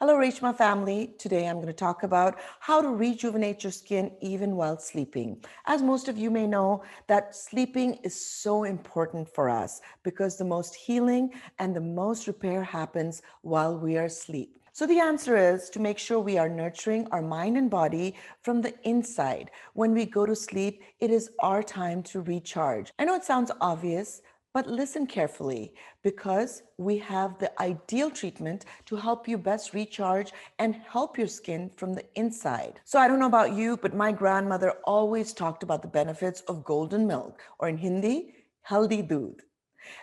Hello, Reshma family. Today I'm going to talk about how to rejuvenate your skin even while sleeping. As most of you may know, that sleeping is so important for us because the most healing and the most repair happens while we are asleep. So the answer is to make sure we are nurturing our mind and body from the inside. When we go to sleep, it is our time to recharge. I know it sounds obvious, but listen carefully because we have the ideal treatment to help you best recharge and help your skin from the inside. So I don't know about you, but my grandmother always talked about the benefits of golden milk, or in Hindi, healthy doodh.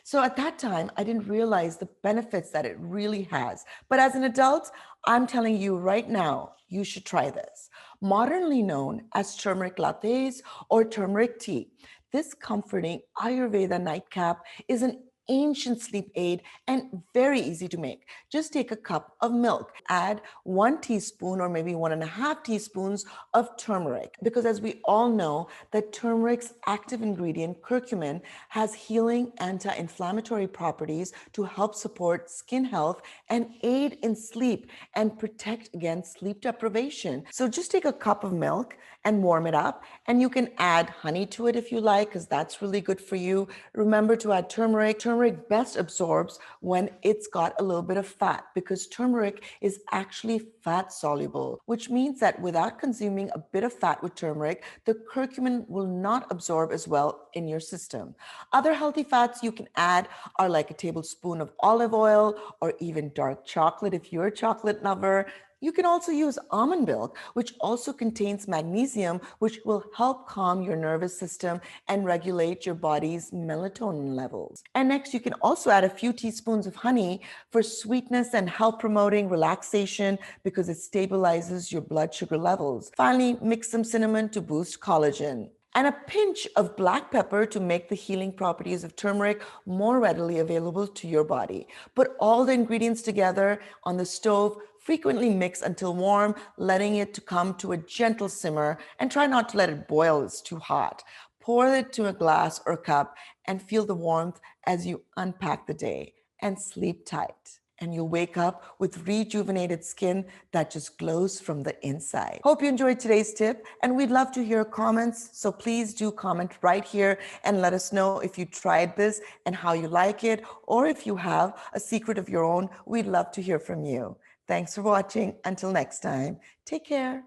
So at that time, I didn't realize the benefits that it really has. But as an adult, I'm telling you right now, you should try this. Modernly known as turmeric lattes or turmeric tea, this comforting Ayurveda nightcap is an ancient sleep aid and very easy to make. Just take a cup of milk, add 1 teaspoon or maybe 1.5 teaspoons of turmeric, because as we all know, that turmeric's active ingredient, curcumin, has healing anti-inflammatory properties to help support skin health and aid in sleep and protect against sleep deprivation. So just take a cup of milk and warm it up, and you can add honey to it if you like, because that's really good for you. Remember to add turmeric. Turmeric best absorbs when it's got a little bit of fat, because turmeric is actually fat soluble, which means that without consuming a bit of fat with turmeric, the curcumin will not absorb as well in your system. Other healthy fats you can add are like a tablespoon of olive oil or even dark chocolate if you're a chocolate lover. You can also use almond milk, which also contains magnesium, which will help calm your nervous system and regulate your body's melatonin levels. And next, you can also add a few teaspoons of honey for sweetness and help promoting relaxation because it stabilizes your blood sugar levels. Finally, mix some cinnamon to boost collagen and a pinch of black pepper to make the healing properties of turmeric more readily available to your body. Put all the ingredients together on the stove, frequently mix until warm, letting it to come to a gentle simmer, and try not to let it boil, it's too hot. Pour it to a glass or cup and feel the warmth as you unpack the day, and sleep tight. And you'll wake up with rejuvenated skin that just glows from the inside. Hope you enjoyed today's tip, and we'd love to hear comments. So please do comment right here and let us know if you tried this and how you like it, or if you have a secret of your own, we'd love to hear from you. Thanks for watching. Until next time, take care.